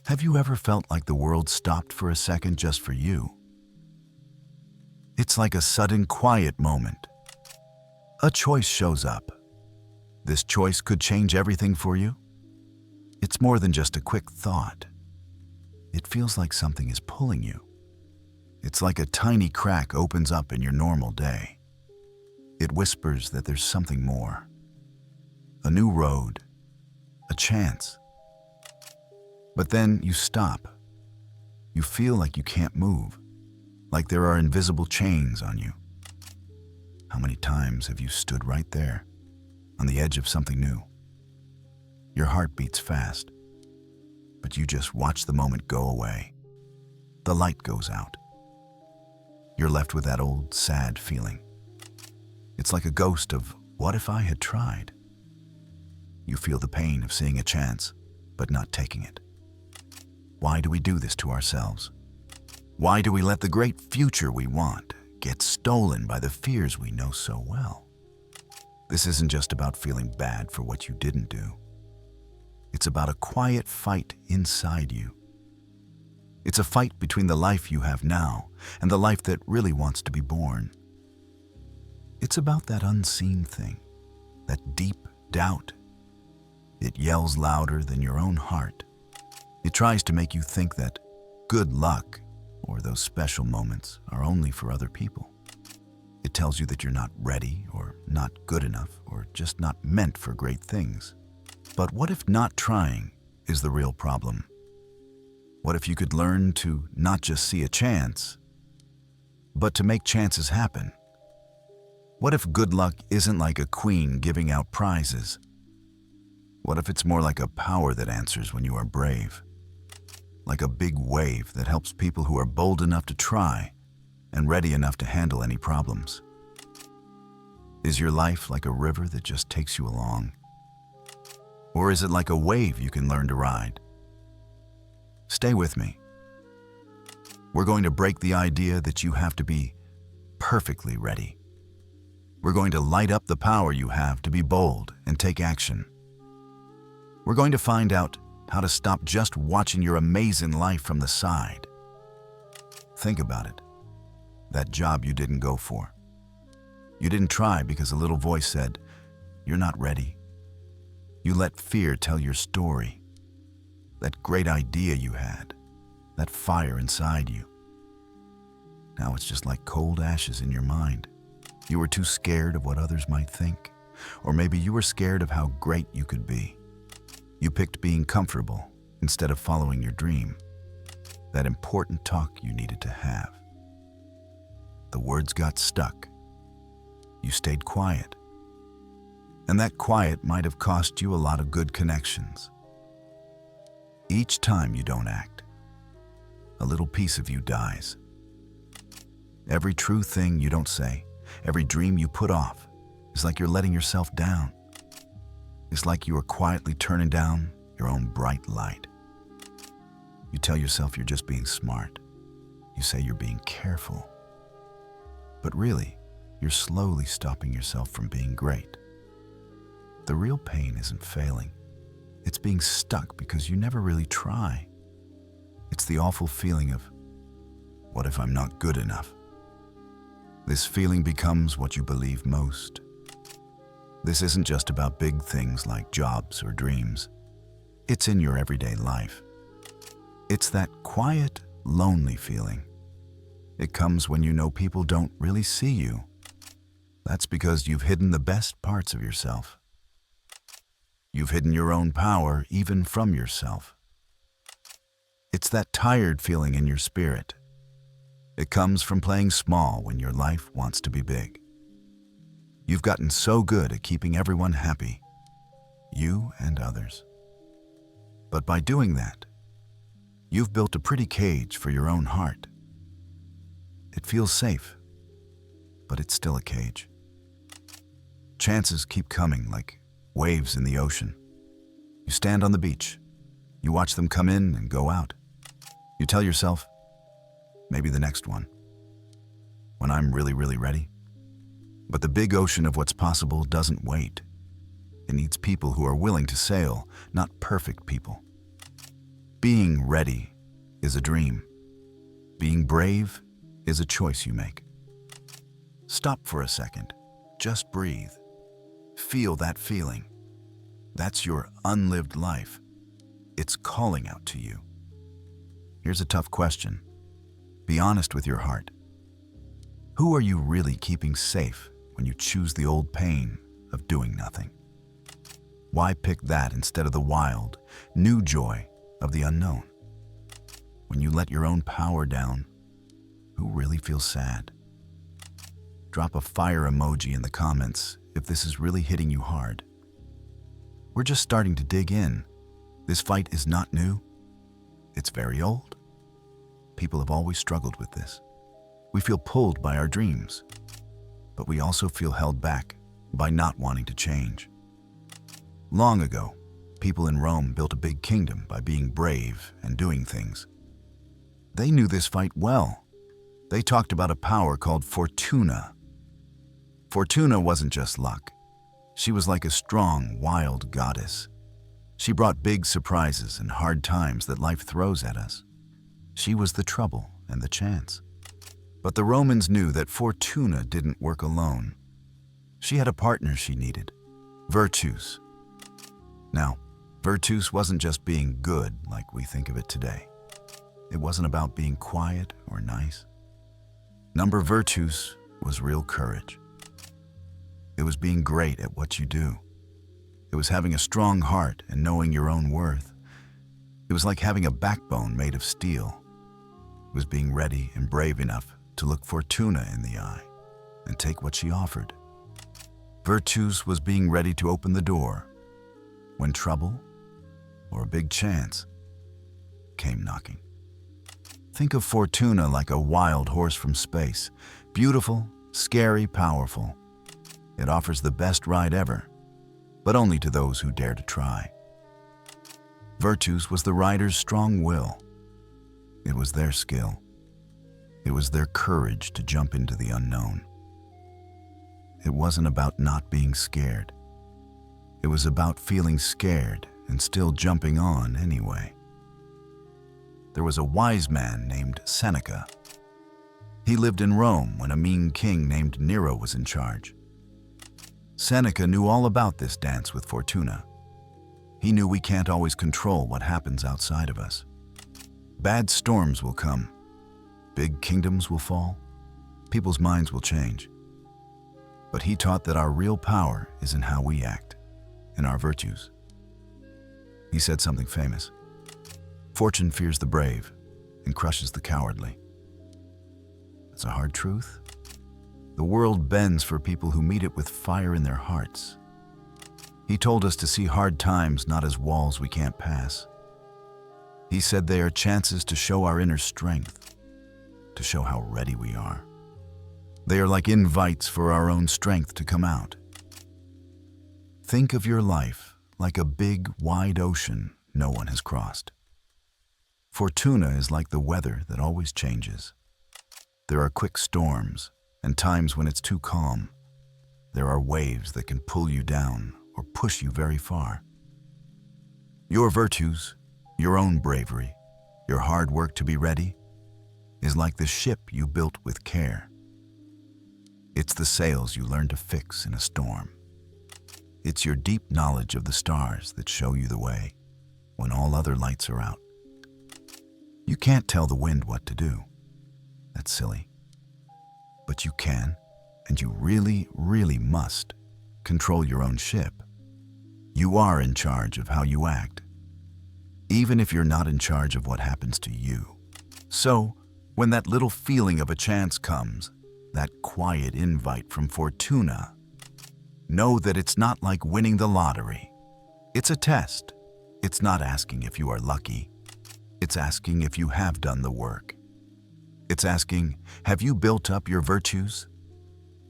Have you ever felt like the world stopped for a second just for you? It's like a sudden quiet moment. A choice shows up. This choice could change everything for you. It's more than just a quick thought. It feels like something is pulling you. It's like a tiny crack opens up in your normal day. It whispers that there's something more. A new road, a chance. But then you stop. You feel like you can't move, like there are invisible chains on you. How many times have you stood right there, on the edge of something new? Your heart beats fast, but you just watch the moment go away. The light goes out. You're left with that old, sad feeling. It's like a ghost of, what if I had tried? You feel the pain of seeing a chance, but not taking it. Why do we do this to ourselves? Why do we let the great future we want get stolen by the fears we know so well? This isn't just about feeling bad for what you didn't do. It's about a quiet fight inside you. It's a fight between the life you have now and the life that really wants to be born. It's about that unseen thing, that deep doubt. It yells louder than your own heart. It tries to make you think that good luck or those special moments are only for other people. It tells you that you're not ready or not good enough or just not meant for great things. But what if not trying is the real problem? What if you could learn to not just see a chance, but to make chances happen? What if good luck isn't like a queen giving out prizes? What if it's more like a power that answers when you are brave? Like a big wave that helps people who are bold enough to try and ready enough to handle any problems. Is your life like a river that just takes you along? Or is it like a wave you can learn to ride? Stay with me. We're going to break the idea that you have to be perfectly ready. We're going to light up the power you have to be bold and take action. We're going to find out how to stop just watching your amazing life from the side. Think about it. That job you didn't go for. You didn't try because a little voice said, "You're not ready." You let fear tell your story. That great idea you had, that fire inside you. Now it's just like cold ashes in your mind. You were too scared of what others might think, or maybe you were scared of how great you could be. You picked being comfortable instead of following your dream, that important talk you needed to have. The words got stuck. You stayed quiet. And that quiet might have cost you a lot of good connections. Each time you don't act, a little piece of you dies. Every true thing you don't say, every dream you put off, is like you're letting yourself down. It's like you are quietly turning down your own bright light. You tell yourself you're just being smart. You say you're being careful. But really, you're slowly stopping yourself from being great. The real pain isn't failing. It's being stuck because you never really try. It's the awful feeling of, what if I'm not good enough? This feeling becomes what you believe most. This isn't just about big things like jobs or dreams. It's in your everyday life. It's that quiet, lonely feeling. It comes when you know people don't really see you. That's because you've hidden the best parts of yourself. You've hidden your own power even from yourself. It's that tired feeling in your spirit. It comes from playing small when your life wants to be big. You've gotten so good at keeping everyone happy, you and others. But by doing that, you've built a pretty cage for your own heart. It feels safe, but it's still a cage. Chances keep coming like waves in the ocean. You stand on the beach. You watch them come in and go out. You tell yourself, maybe the next one, when I'm really, really ready. But the big ocean of what's possible doesn't wait. It needs people who are willing to sail, not perfect people. Being ready is a dream. Being brave is a choice you make. Stop for a second. Just breathe. Feel that feeling. That's your unlived life. It's calling out to you. Here's a tough question. Be honest with your heart. Who are you really keeping safe when you choose the old pain of doing nothing? Why pick that instead of the wild, new joy of the unknown? When you let your own power down, who really feels sad? Drop a fire emoji in the comments if this is really hitting you hard. We're just starting to dig in. This fight is not new. It's very old. People have always struggled with this. We feel pulled by our dreams, but we also feel held back by not wanting to change. Long ago, people in Rome built a big kingdom by being brave and doing things. They knew this fight well. They talked about a power called Fortuna. Fortuna wasn't just luck. She was like a strong, wild goddess. She brought big surprises and hard times that life throws at us. She was the trouble and the chance. But the Romans knew that Fortuna didn't work alone. She had a partner she needed, Virtus. Now, Virtus wasn't just being good like we think of it today. It wasn't about being quiet or nice. Number Virtus was real courage. It was being great at what you do. It was having a strong heart and knowing your own worth. It was like having a backbone made of steel. It was being ready and brave enough to look Fortuna in the eye and take what she offered. Virtus was being ready to open the door when trouble or a big chance came knocking. Think of Fortuna like a wild horse from space, beautiful, scary, powerful. It offers the best ride ever, but only to those who dare to try. Virtus was the rider's strong will. It was their skill. It was their courage to jump into the unknown. It wasn't about not being scared. It was about feeling scared and still jumping on anyway. There was a wise man named Seneca. He lived in Rome when a mean king named Nero was in charge. Seneca knew all about this dance with Fortuna. He knew we can't always control what happens outside of us. Bad storms will come. Big kingdoms will fall. People's minds will change. But he taught that our real power is in how we act, in our virtues. He said something famous. Fortune fears the brave and crushes the cowardly. That's a hard truth. The world bends for people who meet it with fire in their hearts. He told us to see hard times not as walls we can't pass. He said they are chances to show our inner strength, to show how ready we are. They are like invites for our own strength to come out. Think of your life like a big, wide ocean no one has crossed. Fortuna is like the weather that always changes. There are quick storms and times when it's too calm. There are waves that can pull you down or push you very far. Your virtues, your own bravery, your hard work to be ready, is like the ship you built with care. It's the sails you learn to fix in a storm. It's your deep knowledge of the stars that show you the way when all other lights are out. You can't tell the wind what to do. That's silly. But you can, and you really, really must, control your own ship. You are in charge of how you act, even if you're not in charge of what happens to you. So, when that little feeling of a chance comes, that quiet invite from Fortuna, know that it's not like winning the lottery. It's a test. It's not asking if you are lucky. It's asking if you have done the work. It's asking, have you built up your virtues?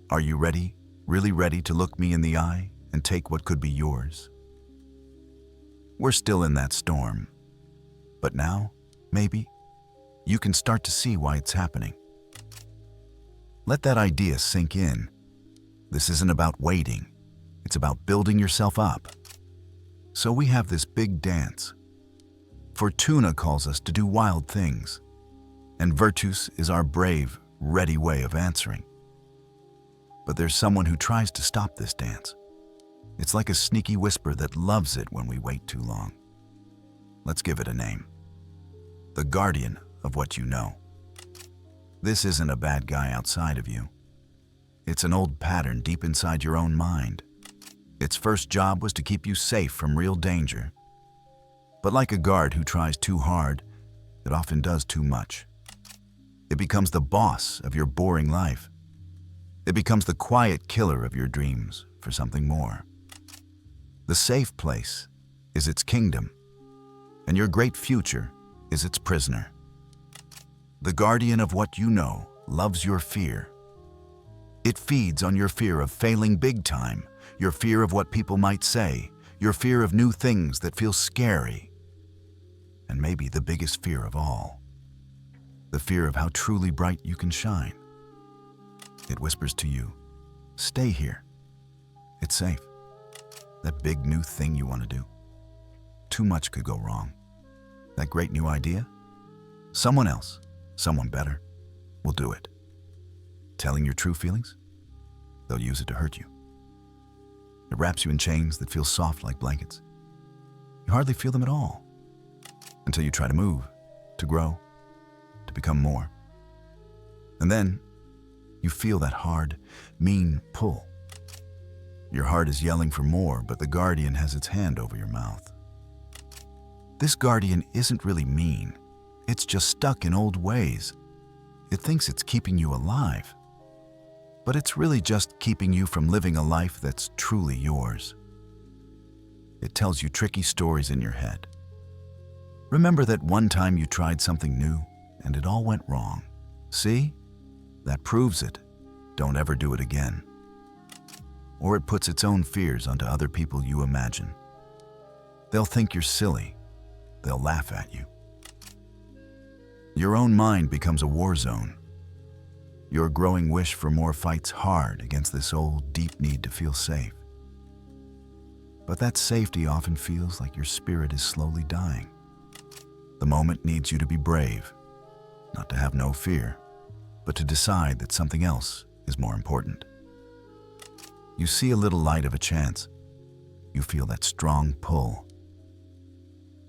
Are you ready, really ready to look me in the eye and take what could be yours? We're still in that storm. But now, maybe, you can start to see why it's happening. Let that idea sink in. This isn't about waiting. It's about building yourself up. So we have this big dance. Fortuna calls us to do wild things, and virtus is our brave, ready way of answering. But there's someone who tries to stop this dance. It's like a sneaky whisper that loves it when we wait too long. Let's give it a name. The guardian of what you know. This isn't a bad guy outside of you. It's an old pattern deep inside your own mind. Its first job was to keep you safe from real danger. But like a guard who tries too hard, it often does too much. It becomes the boss of your boring life. It becomes the quiet killer of your dreams for something more. The safe place is its kingdom, and your great future is its prisoner. The guardian of what you know loves your fear. It feeds on your fear of failing big time, your fear of what people might say, your fear of new things that feel scary, and maybe the biggest fear of all, the fear of how truly bright you can shine. It whispers to you, stay here. It's safe. That big new thing you want to do. Too much could go wrong. That great new idea? Someone else, someone better, will do it. Telling your true feelings? They'll use it to hurt you. It wraps you in chains that feel soft like blankets. You hardly feel them at all until you try to move, to grow, to become more. And then you feel that hard, mean pull. Your heart is yelling for more, but the guardian has its hand over your mouth. This guardian isn't really mean. It's just stuck in old ways. It thinks it's keeping you alive, but it's really just keeping you from living a life that's truly yours. It tells you tricky stories in your head. Remember that one time you tried something new and it all went wrong. See? That proves it. Don't ever do it again. Or it puts its own fears onto other people you imagine. They'll think you're silly. They'll laugh at you. Your own mind becomes a war zone. Your growing wish for more fights hard against this old, deep need to feel safe. But that safety often feels like your spirit is slowly dying. The moment needs you to be brave, not to have no fear, but to decide that something else is more important. You see a little light of a chance. You feel that strong pull.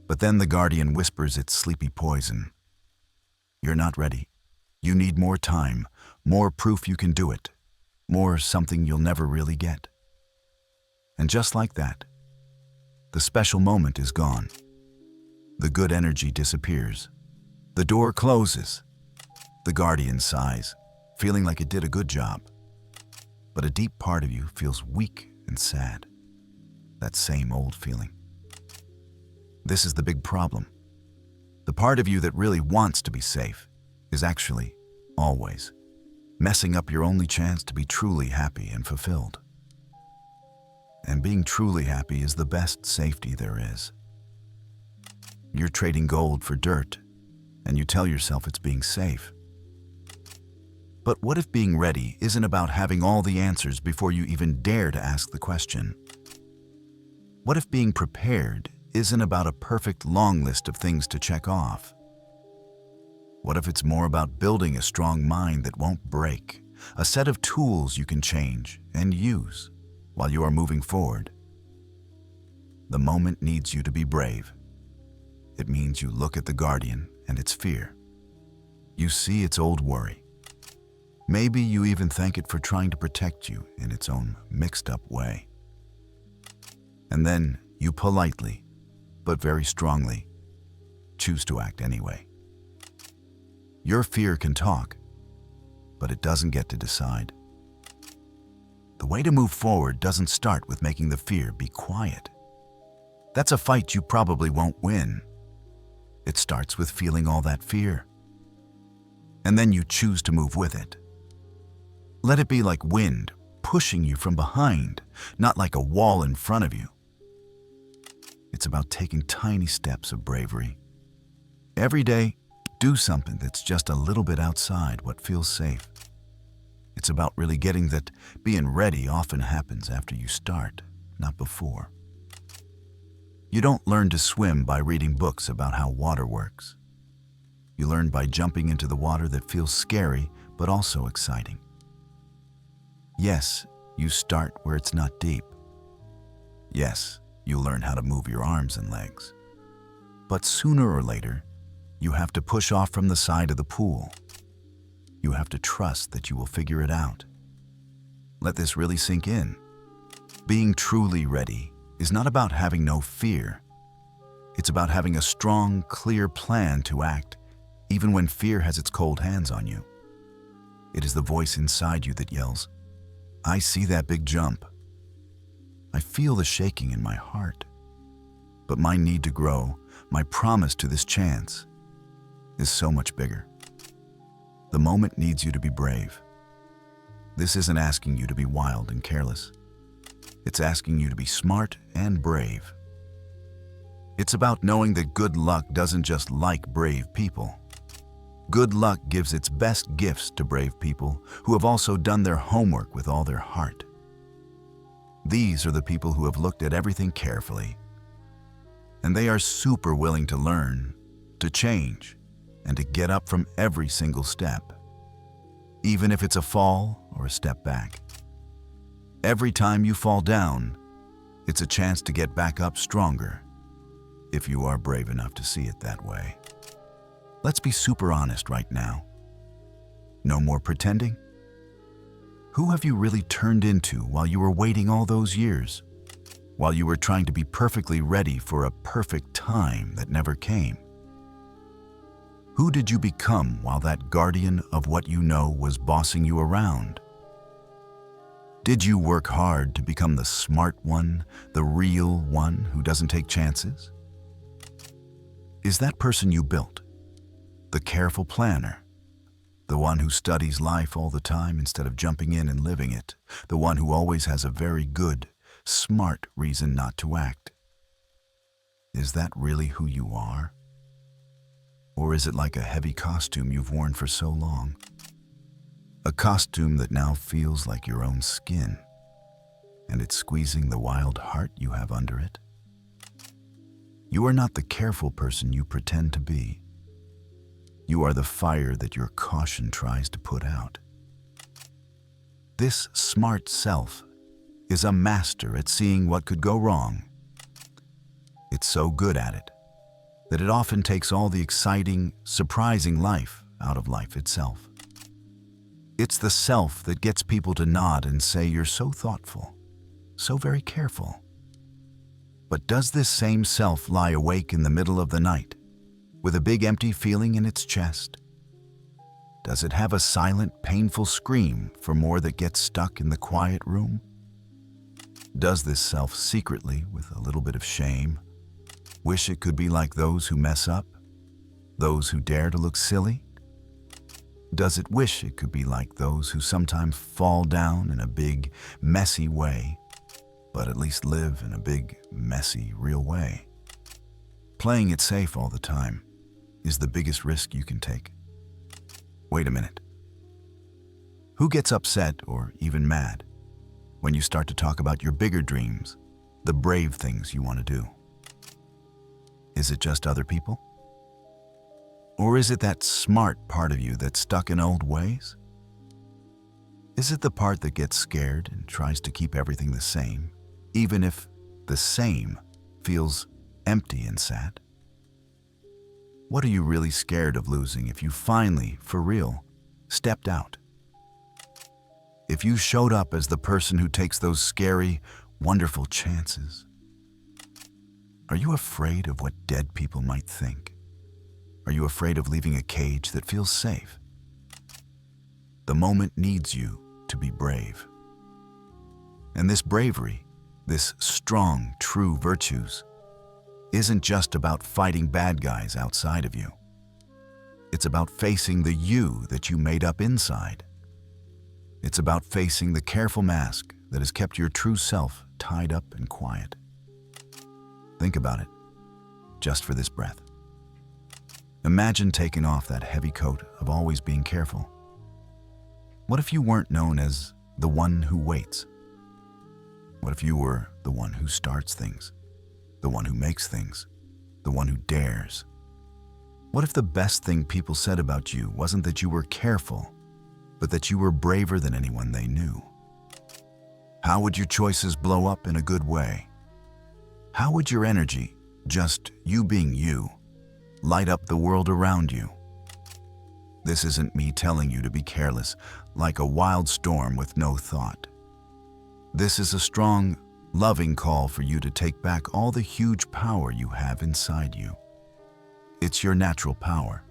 But then the guardian whispers its sleepy poison. You're not ready. You need more time, more proof you can do it, more something you'll never really get. And just like that, the special moment is gone. The good energy disappears. The door closes. The guardian sighs, feeling like it did a good job. But a deep part of you feels weak and sad. That same old feeling. This is the big problem. The part of you that really wants to be safe is actually, always, messing up your only chance to be truly happy and fulfilled. And being truly happy is the best safety there is. You're trading gold for dirt, and you tell yourself it's being safe. But what if being ready isn't about having all the answers before you even dare to ask the question? What if being prepared isn't about a perfect long list of things to check off? What if it's more about building a strong mind that won't break, a set of tools you can change and use while you are moving forward? The moment needs you to be brave. It means you look at the guardian and its fear. You see its old worry. Maybe you even thank it for trying to protect you in its own mixed-up way. And then you politely, but very strongly, choose to act anyway. Your fear can talk, but it doesn't get to decide. The way to move forward doesn't start with making the fear be quiet. That's a fight you probably won't win. It starts with feeling all that fear. And then you choose to move with it. Let it be like wind pushing you from behind, not like a wall in front of you. It's about taking tiny steps of bravery. Every day, do something that's just a little bit outside what feels safe. It's about really getting that being ready often happens after you start, not before. You don't learn to swim by reading books about how water works. You learn by jumping into the water that feels scary but also exciting. Yes, you start where it's not deep. Yes, you learn how to move your arms and legs. But sooner or later, you have to push off from the side of the pool. You have to trust that you will figure it out. Let this really sink in. Being truly ready is not about having no fear. It's about having a strong, clear plan to act, even when fear has its cold hands on you. It is the voice inside you that yells, "I see that big jump. I feel the shaking in my heart. But my need to grow, my promise to this chance, is so much bigger." The moment needs you to be brave. This isn't asking you to be wild and careless. It's asking you to be smart and brave. It's about knowing that good luck doesn't just like brave people. Good luck gives its best gifts to brave people who have also done their homework with all their heart. These are the people who have looked at everything carefully, and they are super willing to learn, to change, and to get up from every single step, even if it's a fall or a step back. Every time you fall down, it's a chance to get back up stronger, if you are brave enough to see it that way. Let's be super honest right now. No more pretending? Who have you really turned into while you were waiting all those years? While you were trying to be perfectly ready for a perfect time that never came? Who did you become while that guardian of what you know was bossing you around? Did you work hard to become the smart one, the real one who doesn't take chances? Is that person you built? The careful planner? The one who studies life all the time instead of jumping in and living it? The one who always has a very good, smart reason not to act? Is that really who you are? Or is it like a heavy costume you've worn for so long? A costume that now feels like your own skin, and it's squeezing the wild heart you have under it? You are not the careful person you pretend to be. You are the fire that your caution tries to put out. This smart self is a master at seeing what could go wrong. It's so good at it that it often takes all the exciting, surprising life out of life itself. It's the self that gets people to nod and say, "You're so thoughtful, so very careful." But does this same self lie awake in the middle of the night with a big empty feeling in its chest? Does it have a silent, painful scream for more that gets stuck in the quiet room? Does this self secretly, with a little bit of shame, wish it could be like those who mess up, those who dare to look silly? Does it wish it could be like those who sometimes fall down in a big, messy way, but at least live in a big, messy, real way? Playing it safe all the time is the biggest risk you can take. Wait a minute. Who gets upset or even mad when you start to talk about your bigger dreams, the brave things you want to do? Is it just other people? Or is it that smart part of you that's stuck in old ways? Is it the part that gets scared and tries to keep everything the same, even if the same feels empty and sad? What are you really scared of losing if you finally, for real, stepped out? If you showed up as the person who takes those scary, wonderful chances? Are you afraid of what dead people might think? Are you afraid of leaving a cage that feels safe? The moment needs you to be brave. And this bravery, this strong, true virtues, isn't just about fighting bad guys outside of you. It's about facing the you that you made up inside. It's about facing the careful mask that has kept your true self tied up and quiet. Think about it, just for this breath. Imagine taking off that heavy coat of always being careful. What if you weren't known as the one who waits? What if you were the one who starts things? the one who makes things, the one who dares. What if the best thing people said about you wasn't that you were careful, but that you were braver than anyone they knew? How would your choices blow up in a good way? How would your energy, just you being you, light up the world around you? This isn't me telling you to be careless, like a wild storm with no thought. This is a strong, loving call for you to take back all the huge power you have inside you. It's your natural power,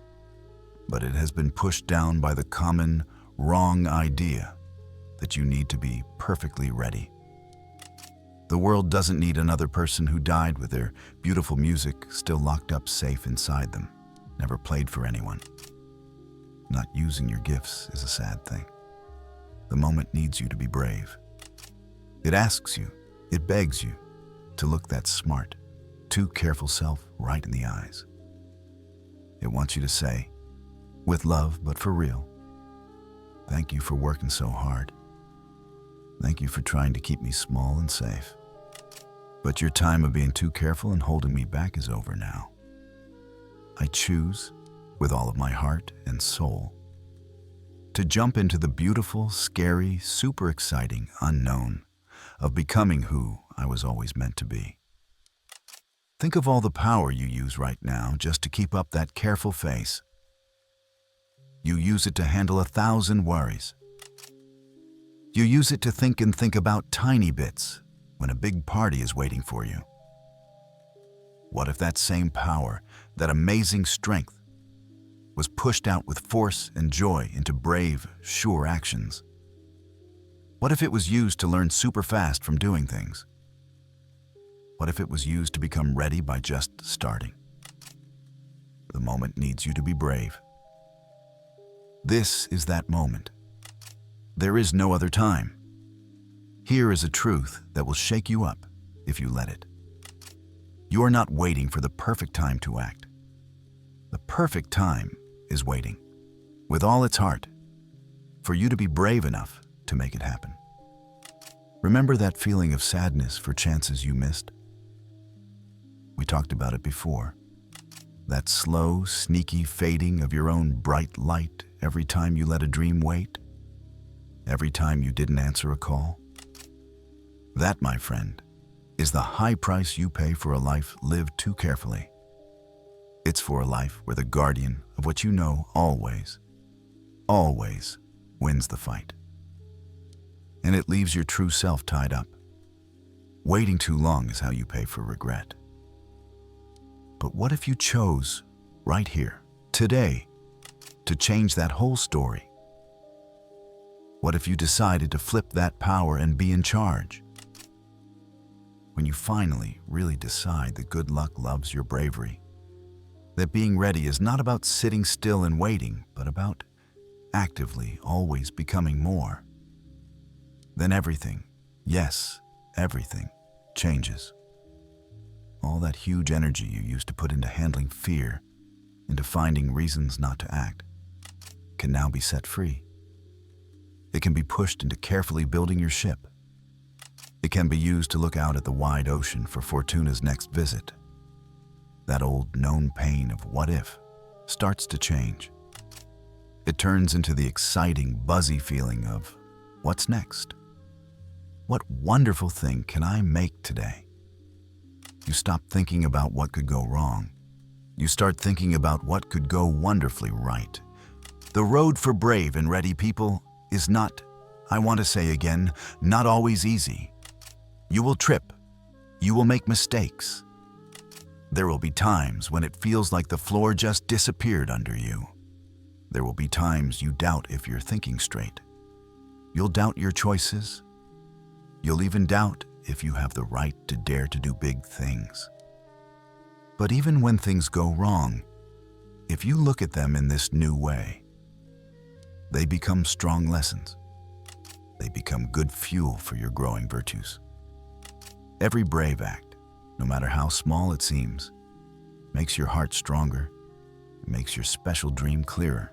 but it has been pushed down by the common, wrong idea that you need to be perfectly ready. The world doesn't need another person who died with their beautiful music still locked up safe inside them, never played for anyone. Not using your gifts is a sad thing. The moment needs you to be brave. It asks you, it begs you to look that smart, too careful self right in the eyes. It wants you to say, with love but for real, thank you for working so hard. Thank you for trying to keep me small and safe. But your time of being too careful and holding me back is over now. I choose, with all of my heart and soul, to jump into the beautiful, scary, super exciting unknown of becoming who I was always meant to be. Think of all the power you use right now just to keep up that careful face. You use it to handle 1,000 worries. You use it to think and think about tiny bits when a big party is waiting for you. What if that same power, that amazing strength, was pushed out with force and joy into brave, sure actions? What if it was used to learn super fast from doing things? What if it was used to become ready by just starting? The moment needs you to be brave. This is that moment. There is no other time. Here is a truth that will shake you up if you let it. You are not waiting for the perfect time to act. The perfect time is waiting, with all its heart, for you to be brave enough to make it happen. Remember that feeling of sadness for chances you missed? We talked about it before. That slow, sneaky fading of your own bright light every time you let a dream wait, every time you didn't answer a call. That, my friend, is the high price you pay for a life lived too carefully. It's for a life where the guardian of what you know always, always wins the fight. And it leaves your true self tied up. Waiting too long is how you pay for regret. But what if you chose, right here, today, to change that whole story? What if you decided to flip that power and be in charge? When you finally really decide that good luck loves your bravery, that being ready is not about sitting still and waiting, but about actively always becoming more, then everything, yes, everything, changes. All that huge energy you used to put into handling fear, into finding reasons not to act, can now be set free. It can be pushed into carefully building your ship. It can be used to look out at the wide ocean for Fortuna's next visit. That old known pain of what if starts to change. It turns into the exciting, buzzy feeling of what's next? What wonderful thing can I make today? You stop thinking about what could go wrong. You start thinking about what could go wonderfully right. The road for brave and ready people is not, I want to say again, not always easy. You will trip. You will make mistakes. There will be times when it feels like the floor just disappeared under you. There will be times you doubt if you're thinking straight. You'll doubt your choices. You'll even doubt if you have the right to dare to do big things. But even when things go wrong, if you look at them in this new way, they become strong lessons. They become good fuel for your growing virtues. Every brave act, no matter how small it seems, makes your heart stronger, it makes your special dream clearer,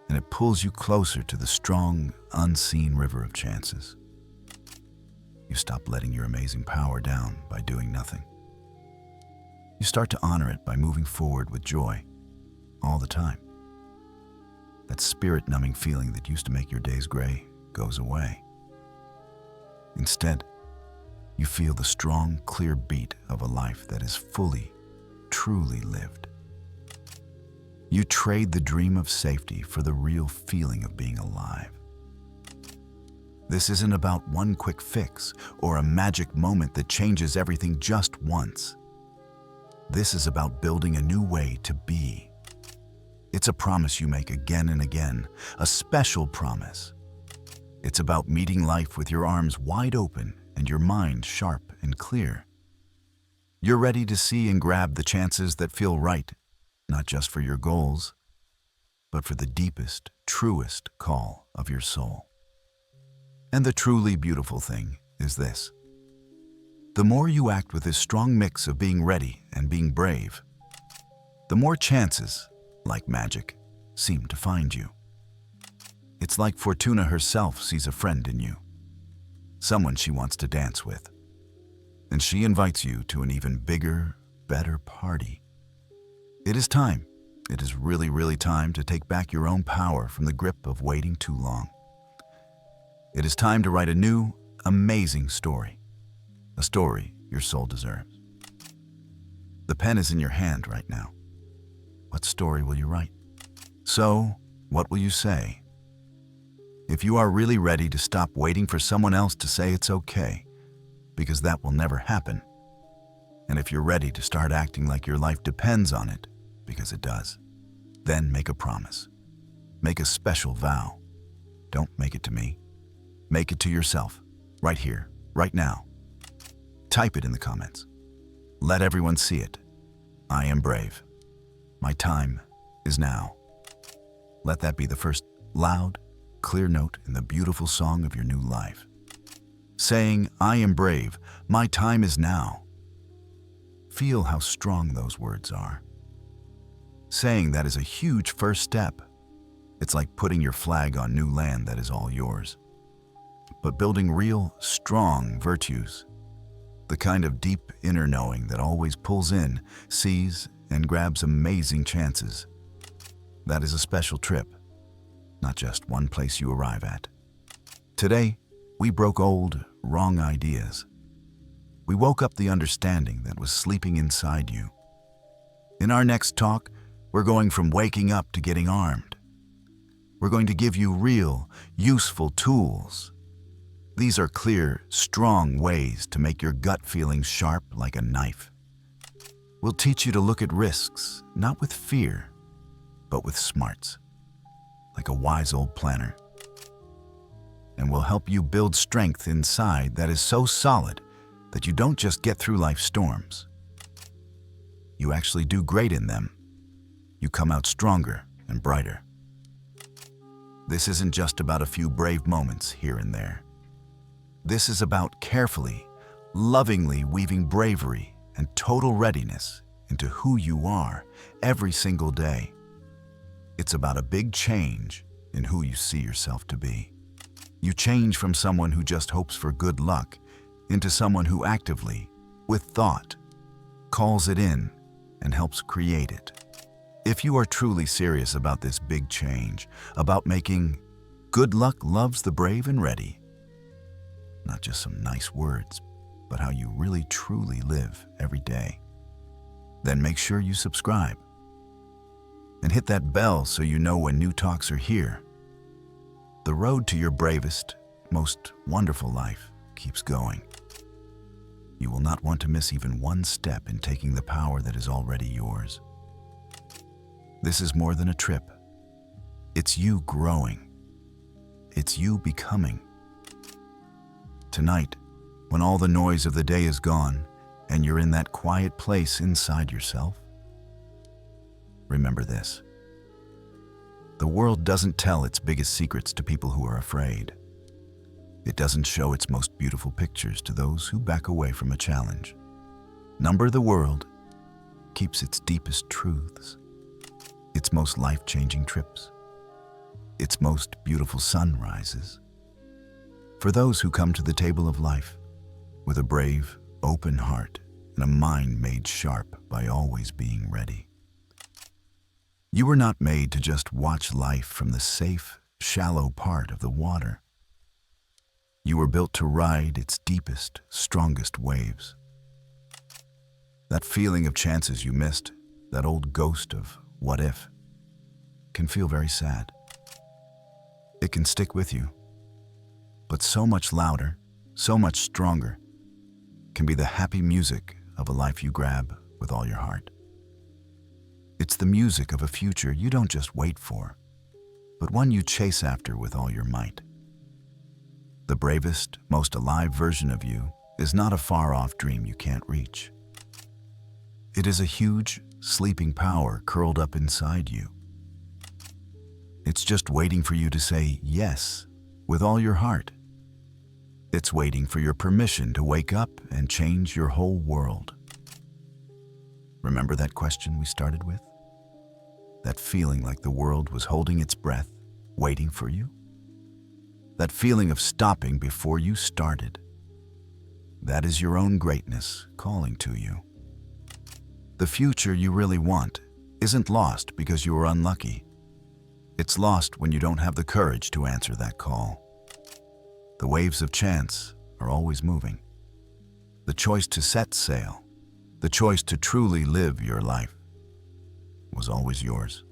and it pulls you closer to the strong, unseen river of chances. You stop letting your amazing power down by doing nothing. You start to honor it by moving forward with joy all the time. That spirit-numbing feeling that used to make your days gray goes away. Instead, you feel the strong, clear beat of a life that is fully, truly lived. You trade the dream of safety for the real feeling of being alive. This isn't about one quick fix or a magic moment that changes everything just once. This is about building a new way to be. It's a promise you make again and again, a special promise. It's about meeting life with your arms wide open and your mind sharp and clear. You're ready to see and grab the chances that feel right, not just for your goals, but for the deepest, truest call of your soul. And the truly beautiful thing is this. The more you act with this strong mix of being ready and being brave, the more chances, like magic, seem to find you. It's like Fortuna herself sees a friend in you, someone she wants to dance with, and she invites you to an even bigger, better party. It is time. It is really, really time to take back your own power from the grip of waiting too long. It is time to write a new, amazing story, a story your soul deserves. The pen is in your hand right now. What story will you write? So, what will you say? If you are really ready to stop waiting for someone else to say it's okay, because that will never happen, and if you're ready to start acting like your life depends on it, because it does, then make a promise. Make a special vow. Don't make it to me. Make it to yourself, right here, right now. Type it in the comments. Let everyone see it. I am brave. My time is now. Let that be the first loud, clear note in the beautiful song of your new life. Saying, I am brave, my time is now. Feel how strong those words are. Saying that is a huge first step. It's like putting your flag on new land that is all yours. But building real, strong virtues, the kind of deep inner knowing that always pulls in, sees, and grabs amazing chances. That is a special trip, not just one place you arrive at. Today, we broke old, wrong ideas. We woke up the understanding that was sleeping inside you. In our next talk, we're going from waking up to getting armed. We're going to give you real, useful tools. These are clear, strong ways to make your gut feelings sharp like a knife. We'll teach you to look at risks, not with fear, but with smarts, like a wise old planner. And we'll help you build strength inside that is so solid that you don't just get through life's storms. You actually do great in them. You come out stronger and brighter. This isn't just about a few brave moments here and there. This is about carefully, lovingly weaving bravery and total readiness into who you are every single day. It's about a big change in who you see yourself to be. You change from someone who just hopes for good luck into someone who actively, with thought, calls it in and helps create it. If you are truly serious about this big change, about making good luck loves the brave and ready, not just some nice words, but how you really truly live every day, then make sure you subscribe and hit that bell so you know when new talks are here. The road to your bravest, most wonderful life keeps going. You will not want to miss even one step in taking the power that is already yours. This is more than a trip. It's you growing. It's you becoming. Tonight, when all the noise of the day is gone and you're in that quiet place inside yourself, remember this. The world doesn't tell its biggest secrets to people who are afraid. It doesn't show its most beautiful pictures to those who back away from a challenge. Number the world keeps its deepest truths, its most life-changing trips, its most beautiful sunrises. For those who come to the table of life with a brave, open heart and a mind made sharp by always being ready. You were not made to just watch life from the safe, shallow part of the water. You were built to ride its deepest, strongest waves. That feeling of chances you missed, that old ghost of what if, can feel very sad. It can stick with you, but so much louder, so much stronger, can be the happy music of a life you grab with all your heart. It's the music of a future you don't just wait for, but one you chase after with all your might. The bravest, most alive version of you is not a far-off dream you can't reach. It is a huge, sleeping power curled up inside you. It's just waiting for you to say yes with all your heart. It's waiting for your permission to wake up and change your whole world. Remember that question we started with? That feeling like the world was holding its breath, waiting for you? That feeling of stopping before you started. That is your own greatness calling to you. The future you really want isn't lost because you were unlucky. It's lost when you don't have the courage to answer that call. The waves of chance are always moving. The choice to set sail, the choice to truly live your life, was always yours.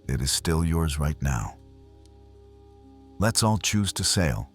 It is still yours right now. Let's all choose to sail